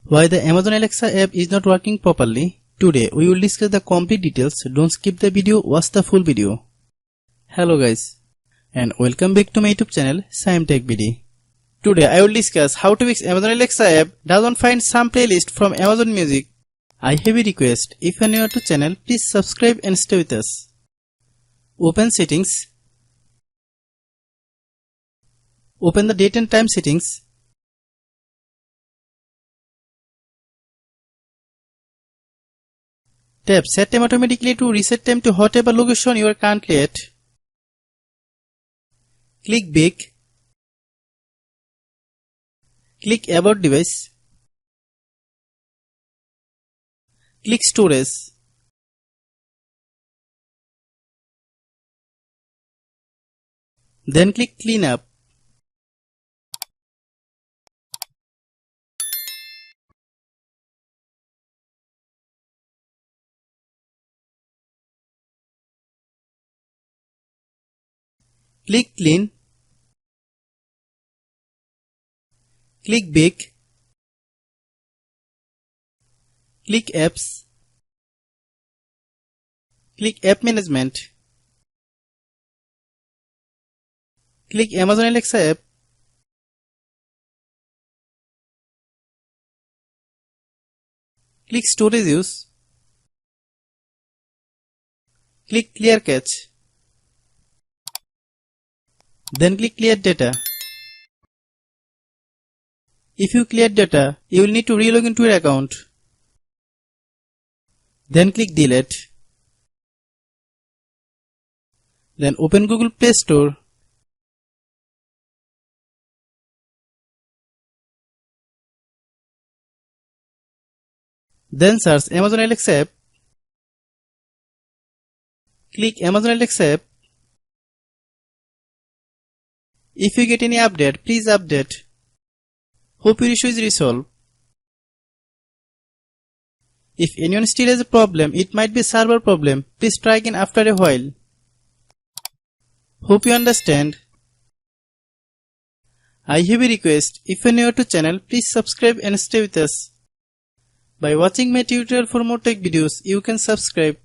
Why the Amazon Alexa app is not working properly? Today we will discuss the complete details. Don't skip the video, watch the full video. Hello guys, and welcome back to my YouTube channel Shaem Tech BD. Today I will discuss how to fix Amazon Alexa app doesn't find some playlist from Amazon Music. I have a request. If you are new to channel, please subscribe and stay with us. Open settings. Open the date and time settings. Tap Set Time automatically to reset time to whatever location you are currently at. Click Back. Click About Device. Click Storage. Then click Clean Up. Click Clean. Click Back. Click Apps. Click App Management. Click Amazon Alexa app. Click Storage Use. Click Clear Cache. Then click Clear Data. If you clear data, you will need to re-log into your account. Then click Delete. Then open Google Play Store. Then search Amazon Alexa app. Click Amazon Alexa app. If you get any update, please update. Hope your issue is resolved. If anyone still has a problem, it might be a server problem. Please try again after a while. Hope you understand. I have a request. If you are new to channel, please subscribe and stay with us. By watching my tutorial for more tech videos, you can subscribe.